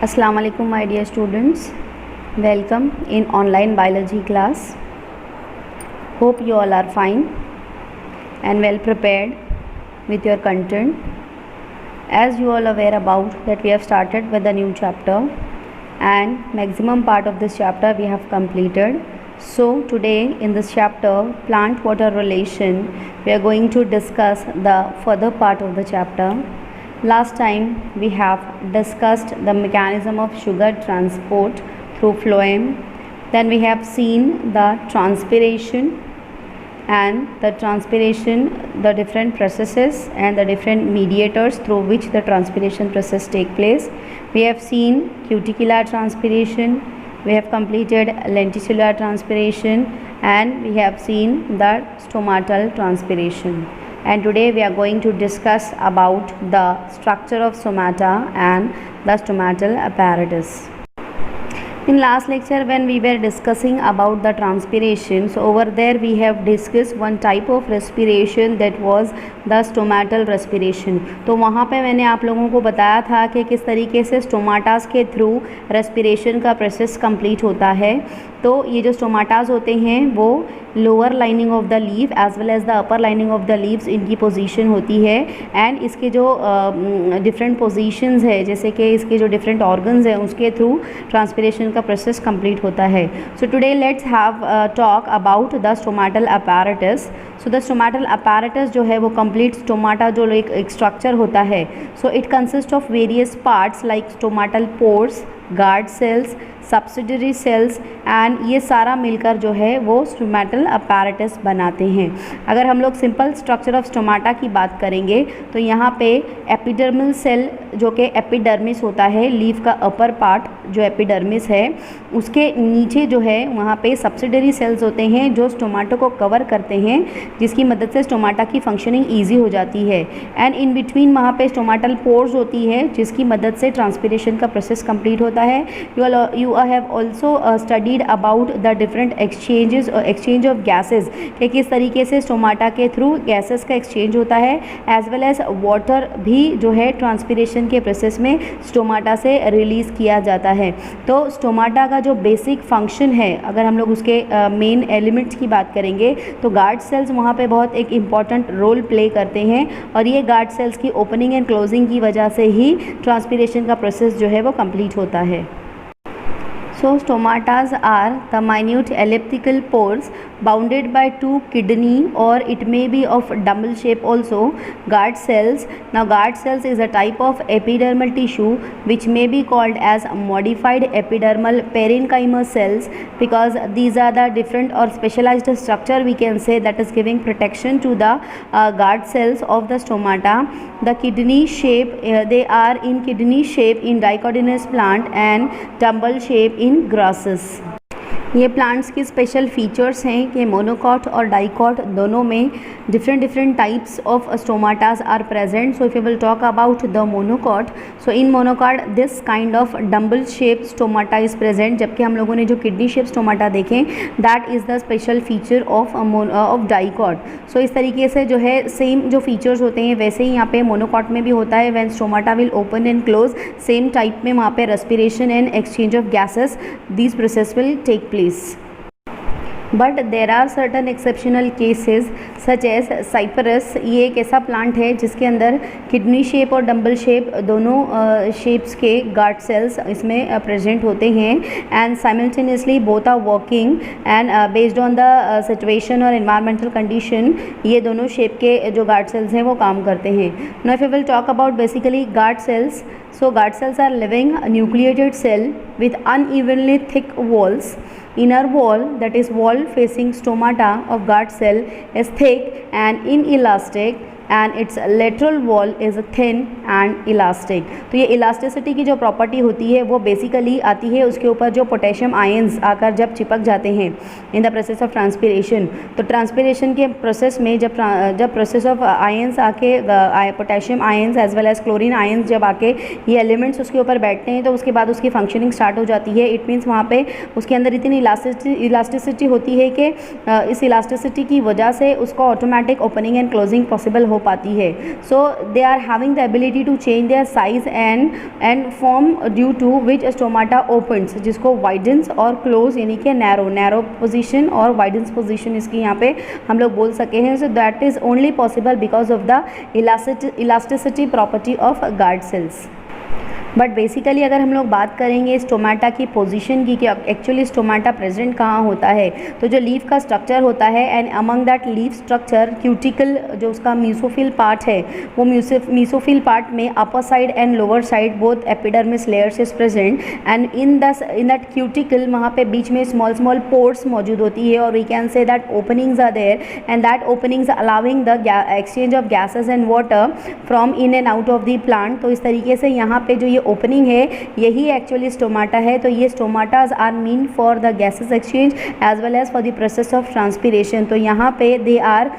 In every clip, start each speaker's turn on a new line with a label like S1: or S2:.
S1: Assalamu alaikum my dear students, welcome in online biology class. Hope you all are fine and well prepared with your content. As you all aware about that we have started with a new chapter and maximum part of this chapter we have completed. So today in this chapter plant water relation we are going to discuss the further part of the chapter. Last time we have discussed the mechanism of sugar transport through phloem. Then we have seen the transpiration and the different processes and the different mediators through which the transpiration process take place. We have seen cuticular transpiration, we have completed lenticular transpiration, and we have seen the stomatal transpiration. And today we are going to discuss about the structure of stomata and the stomatal apparatus. In last lecture when we were discussing about the transpiration, so over there we have discussed one type of respiration that was the stomatal respiration. तो वहाँ पे मैंने आप लोगों को बताया था कि किस तरीके से स्टोमाटास के थ्रू रेस्पिरेशन का प्रोसेस कंप्लीट होता है. तो ये जो स्टोमाटास होते हैं वो lower lining of the leave as well as the upper lining of the leaves इनकी पोजीशन होती है. एंड इसके जो डिफरेंट पोजीशंस है, जैसे कि इसके जो डिफरेंट ऑर्गन्स हैं उसके थ्रू ट्रांसपिरेशन का प्रोसेस कंप्लीट होता है. So today let's have talk about the stomatal apparatus. So the stomatal apparatus जो है वो कंप्लीट स्टोमाटा जो एक स्ट्रक्चर होता है. So it consist of various parts like stomatal pores, guard cells, subsidiary cells, and ये सारा मिलकर जो है वो स्टोमाटल अपैरेटस बनाते हैं. अगर हम लोग सिंपल स्ट्रक्चर ऑफ स्टोमाटा की बात करेंगे तो यहाँ पे एपिडर्मल सेल जो कि एपिडर्मिस होता है, लीफ का अपर पार्ट जो एपिडर्मिस है उसके नीचे जो है वहाँ पे सब्सिडरी सेल्स होते हैं जो स्टोमाटो को कवर करते हैं, जिसकी मदद से स्टोमाटा की फंक्शनिंग ईजी हो जाती है. एंड इन बिटवीन वहाँ पे स्टोमाटल पोर्स होती है जिसकी मदद से ट्रांसपिरेशन का प्रोसेस कंप्लीट होता है. You have also studied about the different exchange of gases कि किस तरीके से स्टोमाटा के थ्रू गैसेस का एक्सचेंज होता है, एज वेल एज वाटर भी जो है ट्रांसपिरेशन के प्रोसेस में स्टोमाटा से रिलीज़ किया जाता है. तो स्टोमाटा का जो बेसिक फंक्शन है, अगर हम लोग उसके मेन एलिमेंट्स की बात करेंगे तो गार्ड सेल्स वहाँ पे बहुत एक इम्पॉर्टेंट रोल प्ले करते हैं और ये गार्ड सेल्स की ओपनिंग एंड क्लोजिंग की वजह से ही ट्रांसपिरेशन का प्रोसेस जो है वो कंप्लीट होता है. So stomatas are the minute elliptical pores bounded by two kidney, or it may be of dumbbell shape also, guard cells. Now guard cells is a type of epidermal tissue which may be called as modified epidermal parenchyma cells because these are the different or specialized structure we can say that is giving protection to the guard cells of the stomata. The kidney shape, they are in kidney shape in dicotyledonous plant and dumbbell shape in grasses. ये plants की special features हैं कि monocot और dicot दोनों में different types of stomatas are present. So if you will talk about the monocot, so in monocot this kind of dumbbell shape stomata is present, जबकि हम लोगों ने जो किडनी शेप स्टोमाटा देखें that is the special feature of dicot. So इस तरीके से जो है सेम जो फीचर्स होते हैं वैसे ही यहाँ पे मोनोकॉट में भी होता है. When stomata will open and close same type में वहाँ पे respiration and exchange of gases this process will take place. But there are certain exceptional cases such as Cyperus. ये एक ऐसा प्लांट है जिसके अंदर किडनी शेप और डम्बल शेप दोनों शेप्स के गार्ड सेल्स इसमें प्रेजेंट होते हैं and simultaneously both are working and based on the situation और एनवायरमेंटल कंडीशन ये दोनों शेप के जो गार्ड सेल्स हैं वो काम करते हैं. Now if you will talk about basically guard cells, so guard cells are living nucleated cell with unevenly thick walls. Inner wall, that is wall facing stomata of guard cell, is thick and inelastic and its lateral wall is thin and elastic. तो ये elasticity की जो property होती है वो basically आती है उसके ऊपर जो पोटेशियम आयंस आकर जब चिपक जाते हैं in the process of transpiration. तो ट्रांसपिरेशन के प्रोसेस में जब प्रोसेस ऑफ आयंस आके potassium ions as well as chlorine ions जब आके ये एलिमेंट्स उसके ऊपर बैठते हैं तो उसके बाद उसकी फंक्शनिंग स्टार्ट हो जाती है. इट मीन्स वहाँ पे उसके अंदर इतनी इलास्टिसिटी होती है कि इस इलास्टिसिटी की वजह से उसको automatic opening and closing possible हो पाती है. So they are having the ability to change their size and form due to which stomata opens, जिसको वाइडन्स और क्लोज यानी कि नैरो पोजीशन और वाइडन्स पोजीशन इसकी यहाँ पे हम लोग बोल सके हैं. So that is only possible because of the elasticity property of guard cells. But basically अगर हम लोग बात करेंगे स्टोमाटा की पोजीशन की कि एक्चुअली स्टोमाटा प्रेजेंट कहाँ होता है, तो जो लीफ का स्ट्रक्चर होता है and among that leaf structure cuticle जो उसका मीसोफिल पार्ट है, वो मीसोफिल पार्ट में upper side and lower side both epidermis layers is present and in that cuticle वहाँ पे बीच में स्मॉल पोर्स मौजूद होती है और we can say that openings are there and that openings allowing the exchange of gases and water from in and out of the plant. तो इस तरीके से यहाँ पे जो ये ओपनिंग है यही एक्चुअली स्टोमाटा है. तो ये stomatas are mean for the gases exchange as well as for the process of transpiration. तो यहाँ पे they are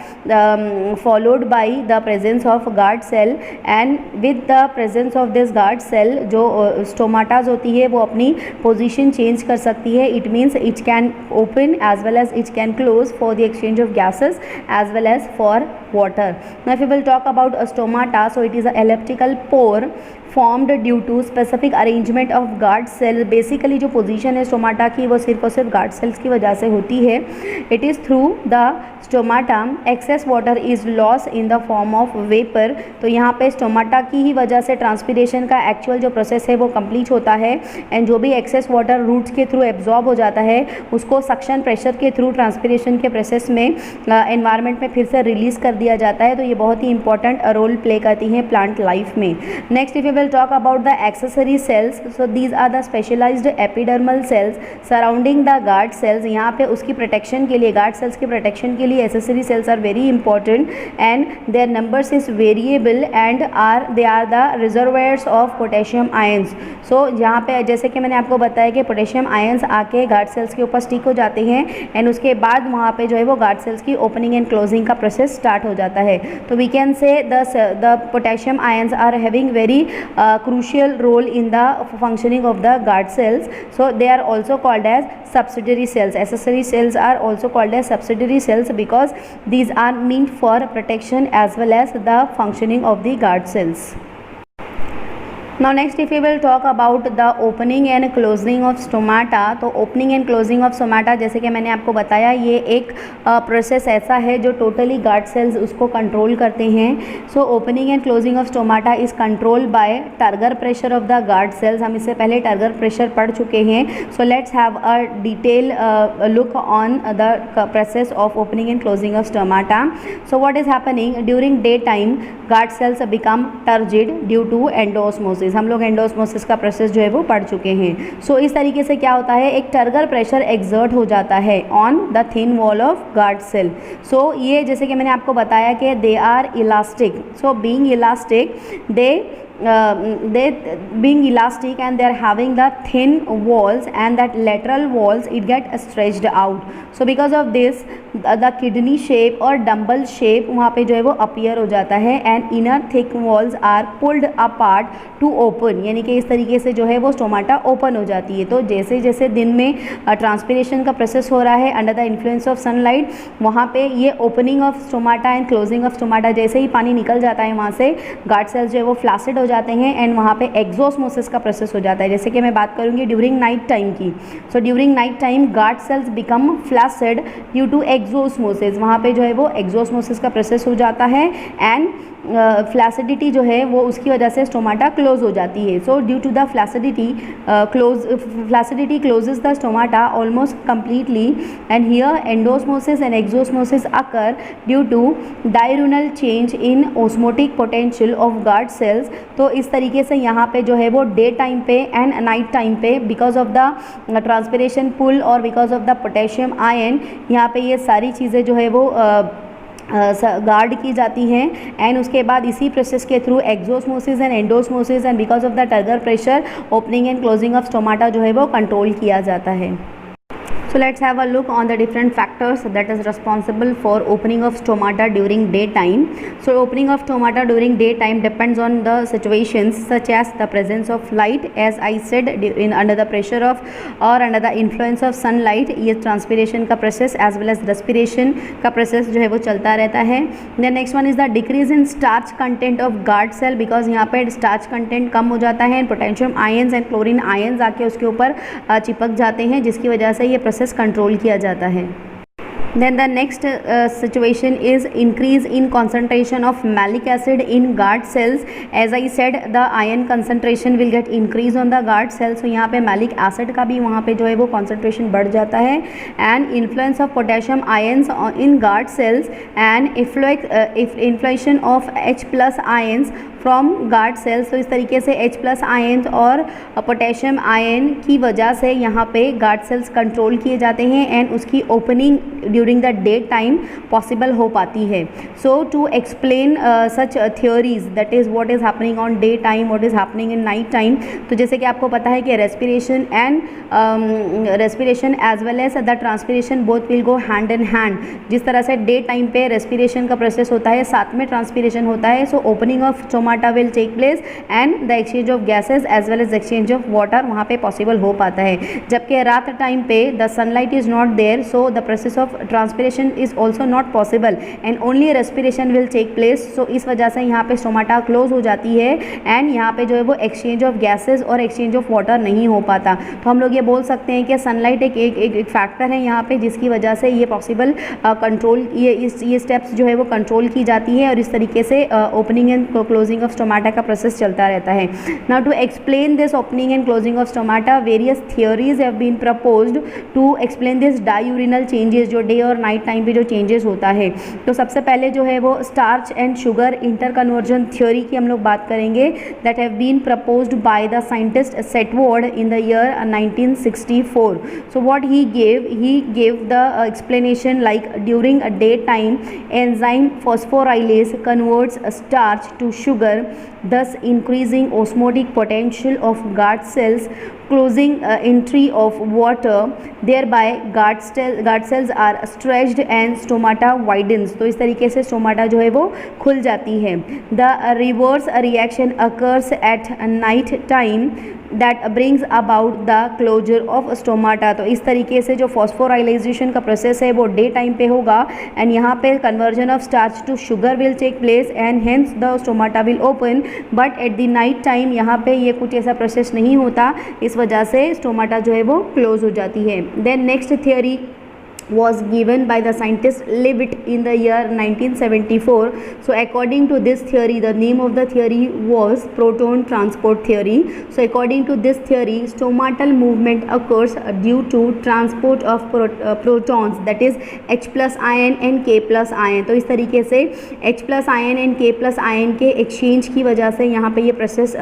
S1: followed by the presence of guard cell and with the presence of this guard cell जो stomatas होती है वो अपनी position change कर सकती है. It means it can open as well as it can close for the exchange of gases as well as for water. Now if we will talk about a stomata, so it is a elliptical pore formed due to specific arrangement of guard cell. Basically जो position है stomata की वो सिर्फ और सिर्फ guard cells की वजह से होती है. It is through the stomata excess water is loss in the form of vapour. तो यहाँ पे स्टोमाटा की ही वजह से ट्रांसपीरेशन का एक्चुअल जो प्रोसेस है वो कंप्लीट होता है एंड जो भी एक्सेस वाटर रूट्स के थ्रू एब्जॉर्ब हो जाता है उसको सक्शन प्रेशर के थ्रू ट्रांसपीरेशन के प्रोसेस में एनवायरनमेंट में फिर से रिलीज़ कर दिया जाता है. तो ये बहुत ही इंपॉर्टेंट रोल प्ले करती हैं प्लांट लाइफ में. Next if you will talk about the accessory cells, so these are the specialized epidermal cells surrounding the guard cells. यहाँ पे उसकी प्रोटेक्शन के लिए गार्ड सेल्स की प्रोटेक्शन के लिए accessory cells are very important and their numbers is variable and they are the reservoirs of potassium ions. so यहाँ पे जैसे कि मैंने आपको बताया कि पोटेशियम आयंस आके गार्ड सेल्स के ऊपर स्टिक हो जाते हैं एंड उसके बाद वहाँ पे जो है वो गार्ड सेल्स की ओपनिंग एंड क्लोजिंग का प्रोसेस स्टार्ट हो जाता है. तो we can say the potassium ions are having very crucial role in the functioning of the guard cells. So they are also called as subsidiary cells. Accessory cells are also called as subsidiary cells because these are meant for protection as well as the functioning of the guard cells. Now next if we will talk about the opening and closing of stomata, तो opening and closing of stomata जैसे कि मैंने आपको बताया ये एक process ऐसा है जो टोटली गार्ड सेल्स उसको कंट्रोल करते हैं. So opening and closing of stomata is control by turgor pressure of the guard cells. हम इससे पहले टर्गर प्रेशर पढ़ चुके हैं. So let's have a detail look on the process of opening and closing of stomata. So what is happening during day time guard cells become turgid due to endosmosis. हम लोग endosmosis का process जो है वो पढ़ चुके हैं. सो इस तरीके से क्या होता है एक टर्गर प्रेशर एक्सर्ट हो जाता है on the thin wall of guard cell. So ये जैसे कि मैंने आपको बताया कि they are elastic. So being elastic they being elastic and they are having the thin walls and that lateral walls it get stretched out. So because of this the kidney shape और dumbbell shape वहाँ पे जो है वो appear हो जाता है and inner thick walls are pulled apart to open. यानी कि इस तरीके से जो है वो स्टोमाटा ओपन हो जाती है. तो जैसे जैसे दिन में ट्रांसपीरेशन का प्रोसेस हो रहा है under the influence of sunlight वहाँ पे ये opening of stomata and closing of stomata जैसे ही पानी निकल जाता है वहाँ से गार्ड सेल्स जो है वो फ्लासिड हो जाते हैं एंड वहाँ पे एक्सोस्मोसिस का प्रोसेस हो जाता है. जैसे कि मैं बात करूँगी ड्यूरिंग नाइट टाइम की. So during night time guard cells become flaccid due to exosmosis. वहाँ पे जो है वो एक्सोस्मोसिस का प्रोसेस हो जाता है एंड फ्लैसिडिटी जो है वो उसकी वजह से स्टोमाटा क्लोज हो जाती है. So due to the flaccidity closes the stomata almost completely and here endosmosis and exosmosis occur due to diurnal change in osmotic potential of guard cells. तो इस तरीके से यहाँ पे जो है वो डे टाइम पे एंड नाइट टाइम पे because of the transpiration pull और because of the potassium ion यहाँ पे ये सारी चीज़ें जो है वो गार्ड की जाती हैं एंड उसके बाद इसी प्रोसेस के through exosmosis and endosmosis and because of the turgor pressure opening and closing of stomata जो है वो कंट्रोल किया जाता है. So let's have a look on the different factors that is responsible for opening of stomata during daytime. So opening of stomata during daytime depends on the situations such as the presence of light, as I said, under the pressure of or under the influence of sunlight, ये transpiration का process as well as respiration का process जो है वो चलता रहता है. Then next one is the decrease in starch content of guard cell, because यहाँ पे starch content कम हो जाता है, potassium ions and chlorine ions आके उसके ऊपर चिपक जाते हैं, जिसकी वजह से ये प्रोसेस कंट्रोल किया जाता है. Then the next situation is increase in concentration of malic acid in guard cells. As I said, the ion concentration will get increase on the guard cells. So यहाँ पे malic acid का भी वहाँ पे जो है वो concentration बढ़ जाता है. And influence of potassium ions in guard cells and influation of H plus ions from guard cells. तो इस तरीके से H प्लस आयन और पोटेशियम आयन की वजह से यहाँ पे गार्ड सेल्स कंट्रोल किए जाते हैं एंड उसकी opening during the day time possible हो पाती है. So to explain such theories, that is what is happening on day time, what is happening in night time. तो जैसे कि आपको पता है कि respiration as well as the transpiration both will go hand in hand. जिस तरह से डे टाइम पे रेस्पिरेशन का प्रोसेस होता है, साथ में ट्रांसपिरेशन होता है. So opening of stomata will take place and the exchange of gases as well as exchange of water वहाँ पे possible हो पाता है. जबकि रात टाइम पे the sunlight is not there, so the process of transpiration is also not possible and only respiration will take place. so इस वजह से यहाँ पे स्टोमाटा क्लोज हो जाती है एंड यहाँ पे जो है वो एक्सचेंज ऑफ गैसेज और एक्सचेंज ऑफ वाटर नहीं हो पाता. तो हम लोग ये बोल सकते हैं कि सनलाइट एक फैक्टर है यहाँ पे, जिसकी वजह से ये पॉसिबल कंट्रोल ये स्टेप्स जो है वो कंट्रोल की जाती है और इस तरीके से opening and closing of stomata का प्रोसेस चलता रहता है. Now to explain this opening and closing of stomata, various theories have been proposed to explain this diurnal changes, जो डे और नाइट टाइम पे जो चेंजेस होता है. तो सबसे पहले जो है वो starch and sugar interconversion theory की हम लोग बात करेंगे, that have been proposed by the scientist सेटवर्ड in the year 1964. So what he gave the explanation like during a day time enzyme phosphorylase converts starch to sugar, thus increasing osmotic potential of guard cells, closing entry of water, thereby guard cells are stretched and stomata widens. तो इस तरीके से stomata जो है वो खुल जाती है. The reverse reaction occurs at night time that brings about the closure of stomata. तो इस तरीके से जो फॉस्फोराइलाइजेशन का प्रोसेस है वो डे टाइम पे होगा एंड यहाँ पे conversion of starch to sugar will take place and hence the stomata will open. But at the night time यहाँ पे ये कुछ ऐसा प्रोसेस नहीं होता, इस वजह से स्टोमाटा जो है वो क्लोज हो जाती है. Then next theory was given by the scientist Leavitt in the year 1974. So according to this theory, the name of the theory was proton transport theory. So according to this theory, stomatal movement occurs due to transport of protons, that is H plus ion and K plus ion. तो इस तरीके से H plus ion and K plus ion के exchange की वजह से यहाँ पे ये प्रोसेस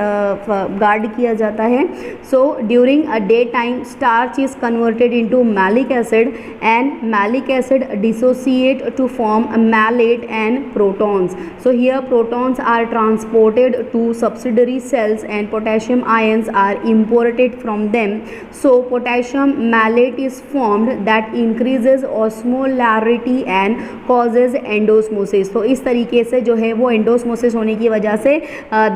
S1: गार्ड किया जाता है. So during a day time, starch is converted into malic acid and malic acid dissociate to form malate and protons. So here protons are transported to subsidiary cells and potassium ions are imported from them. So potassium malate is formed that increases osmolarity and causes endosmosis. तो इस तरीके से जो है वो endosmosis होने की वजह से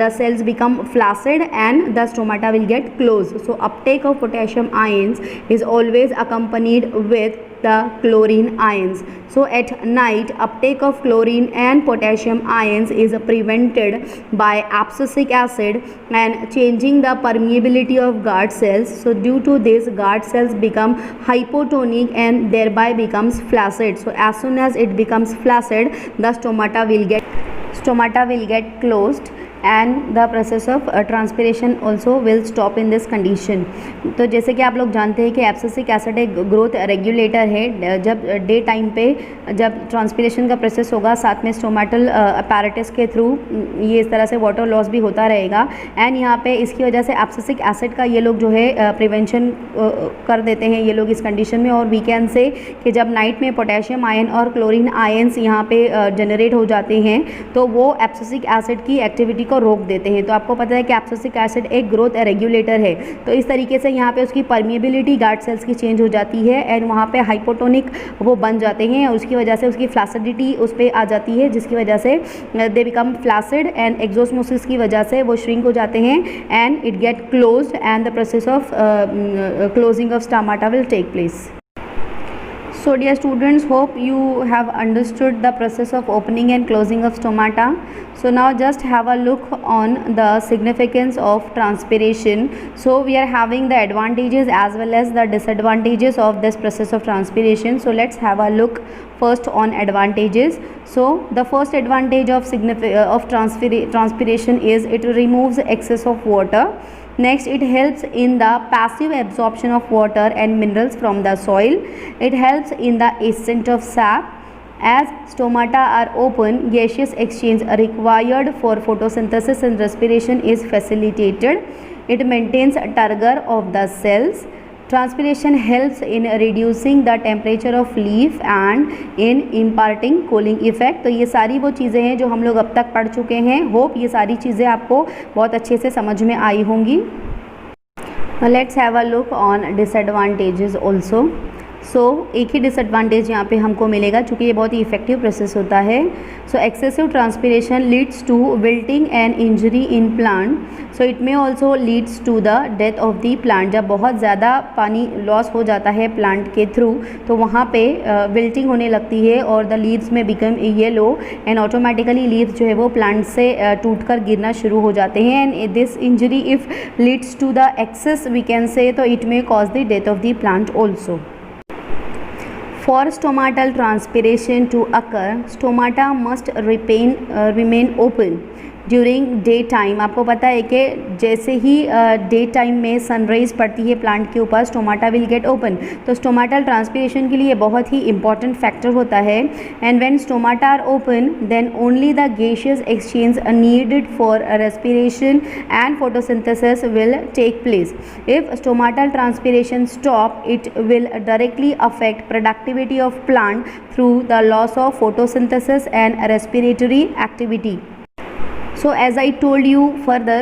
S1: the cells become flaccid and the stomata will get closed. So uptake of potassium ions is always accompanied with the chlorine ions. So at night, uptake of chlorine and potassium ions is prevented by abscisic acid and changing the permeability of guard cells. So due to this, guard cells become hypotonic and thereby becomes flaccid. So as soon as it becomes flaccid, the stomata will get closed and the process of transpiration also will stop in this condition. तो जैसे कि आप लोग जानते हैं कि abscisic acid एक growth regulator है. जब डे टाइम पे जब ट्रांसपिरेशन का प्रोसेस होगा, साथ में स्टोमेटल अपैरेटस के थ्रू ये इस तरह से वाटर लॉस भी होता रहेगा एंड यहाँ पे इसकी वजह से एब्सिसिक एसिड का ये लोग जो है प्रिवेंशन कर देते हैं ये लोग इस कंडीशन में. और वी कैन से कि जब नाइट में पोटेशियम आयन और क्लोरीन आयंस यहाँ पे जनरेट हो जाते हैं तो वो एब्सिसिक एसिड की एक्टिविटी को रोक देते हैं। तो आपको पता है कि एब्सिसिक एसिड एक ग्रोथ रेगुलेटर है, तो इस तरीके से यहाँ पे उसकी परमिएबिलिटी गार्ड सेल्स की चेंज हो जाती है एंड वहाँ पे हाइपोटोनिक वो बन जाते हैं, और उसकी वजह से उसकी फ्लासिडिटी उस पर आ जाती है, जिसकी वजह से दे बिकम फ्लासिड एंड एक्सोस्मोसिस की वजह से वो श्रिंक हो जाते हैं and it get closed end the process of closing of stomata will take place. So dear students, hope you have understood the process of opening and closing of stomata. So now just have a look on the significance of transpiration. So we are having the advantages as well as the disadvantages of this process of transpiration. So let's have a look first on advantages. So the first advantage of transpiration is it removes excess of water. Next, it helps in the passive absorption of water and minerals from the soil. It helps in the ascent of sap. As stomata are open, gaseous exchange required for photosynthesis and respiration is facilitated. It maintains turgor of the cells. Transpiration helps in reducing the temperature of leaf and in imparting cooling effect. तो ये सारी वो चीज़ें हैं जो हम लोग अब तक पढ़ चुके हैं। होप ये सारी चीज़ें आपको बहुत अच्छे से समझ में आई होंगी। Let's have a look on disadvantages also. So एक ही डिसएडवांटेज यहाँ पे हमको मिलेगा, चूँकि ये बहुत ही इफेक्टिव प्रोसेस होता है। So excessive transpiration leads to wilting and injury in plant. So it may also leads to the death of the plant. जब बहुत ज़्यादा पानी लॉस हो जाता है प्लांट के थ्रू, तो वहाँ पे विल्टिंग होने लगती है और द लीव्स में become yellow and automatically leaves जो है वो प्लांट से टूट कर गिरना शुरू हो जाते हैं। And this injury if leads to the excess we can say, तो it may cause the death of the plant also. For stomatal transpiration to occur, stomata must remain open during day time. आपको पता है कि जैसे ही day time में sunrise पड़ती है प्लांट के ऊपर, स्टोमाटा विल गेट ओपन। तो स्टोमाटल ट्रांसपिरेशन के लिए बहुत ही इंपॉर्टेंट फैक्टर होता है। And when stomata are open, then only the gaseous exchange needed for respiration and photosynthesis will take place. If stomatal transpiration stop, it will directly affect productivity of plant through the loss of photosynthesis and respiratory activity. So as I told you further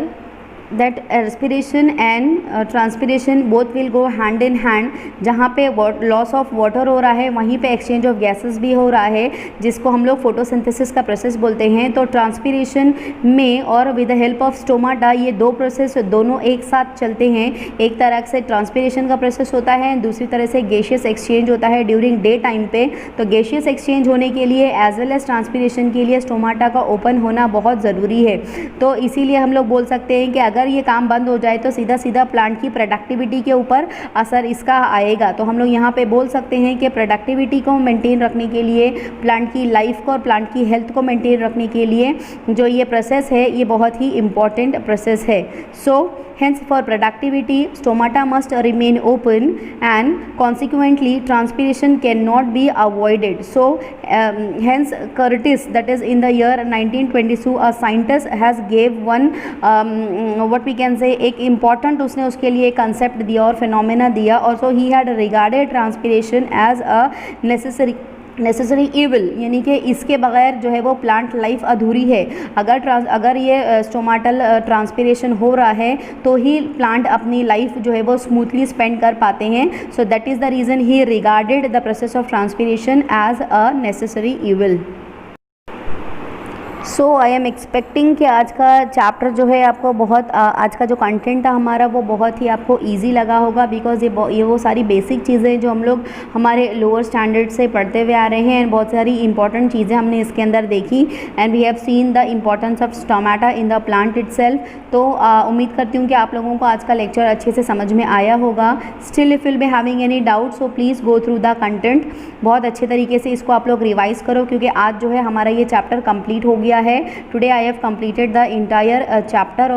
S1: that respiration and transpiration both will go hand in hand। जहाँ पे loss of water हो रहा है, वहीं पे exchange of gases भी हो रहा है, जिसको हम लोग फोटोसिंथेसिस का प्रोसेस बोलते हैं। तो ट्रांसपिरेशन में और with the help of stomata ये दो प्रोसेस दोनों एक साथ चलते हैं। एक तरह से ट्रांसपिरेशन का प्रोसेस होता है, दूसरी तरह से गैसियस एक्सचेंज होता है ड्यूरिंग डे टाइम पे। तो गैसियस एक्सचेंज होने के लिए एज वेल एज ट्रांसपिरेशन के लिए स्टोमाटा का ओपन होना बहुत ज़रूरी है। तो इसीलिए हम लोग बोल सकते हैं कि अगर ये काम बंद हो जाए तो सीधा सीधा प्लांट की प्रोडक्टिविटी के ऊपर असर इसका आएगा। तो हम लोग यहाँ पे बोल सकते हैं कि प्रोडक्टिविटी को मेंटेन रखने के लिए, प्लांट की लाइफ को और प्लांट की हेल्थ को मेंटेन रखने के लिए जो ये प्रोसेस है, ये बहुत ही इम्पॉर्टेंट प्रोसेस है। सो hence for productivity, stomata must remain open and consequently transpiration cannot be avoided. So hence Curtis, that is in the year 1922, a scientist has gave one what we can say एक important उसने उसके लिए concept दिया और phenomena दिया। Also he had regarded transpiration as a necessary evil, यानी कि इसके बगैर जो है वो प्लांट लाइफ अधूरी है। अगर ये स्टोमाटल ट्रांसपिरेशन हो रहा है तो ही प्लांट अपनी लाइफ जो है वो स्मूथली स्पेंड कर पाते हैं। So that is the reason he regarded the process of transpiration as a necessary evil. So I am expecting कि आज का चैप्टर जो है आपको बहुत आज का जो कंटेंट था हमारा वो बहुत ही आपको इजी लगा होगा, बिकॉज ये वो सारी बेसिक चीज़ें जो हम लोग हमारे लोअर स्टैंडर्ड से पढ़ते हुए आ रहे हैं एंड बहुत सारी इंपॉर्टेंट चीज़ें हमने इसके अंदर देखी and we have seen the importance of stomata in the plant itself. तो उम्मीद करती हूँ कि आप लोगों को आज का लेक्चर अच्छे से समझ में आया होगा। Still if will be having any doubt, so please go through the content. बहुत अच्छे तरीके से इसको आप लोग रिवाइज़ करो, क्योंकि आज जो है हमारा ये चैप्टर कंप्लीट हो गया है। Today I have completed the entire chapter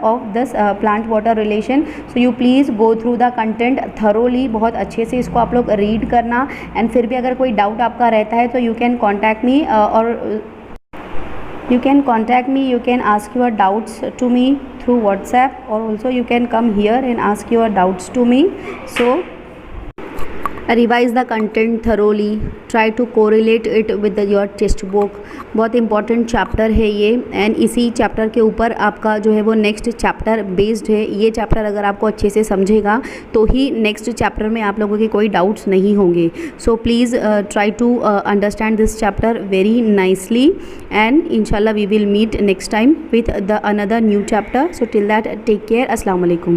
S1: of this plant water relation. So you please go through the content thoroughly। बहुत अच्छे से इसको आप लोग रीड करना एंड फिर भी अगर कोई डाउट आपका रहता है तो you can contact me you can ask your doubts to me through WhatsApp, or also you can come here and ask your doubts to me. So revise the content thoroughly, try to correlate it with your textbook. बहुत important chapter है ये, and इसी chapter के ऊपर आपका जो है वो नेक्स्ट चैप्टर बेस्ड है। ये चैप्टर अगर आपको अच्छे से समझेगा तो ही नेक्स्ट चैप्टर में आप लोगों के कोई डाउट्स नहीं होंगे। So please try to understand this chapter very nicely, and इंशाल्लाह we will meet next time with the another new chapter. So till that, take care. Assalamu alaikum.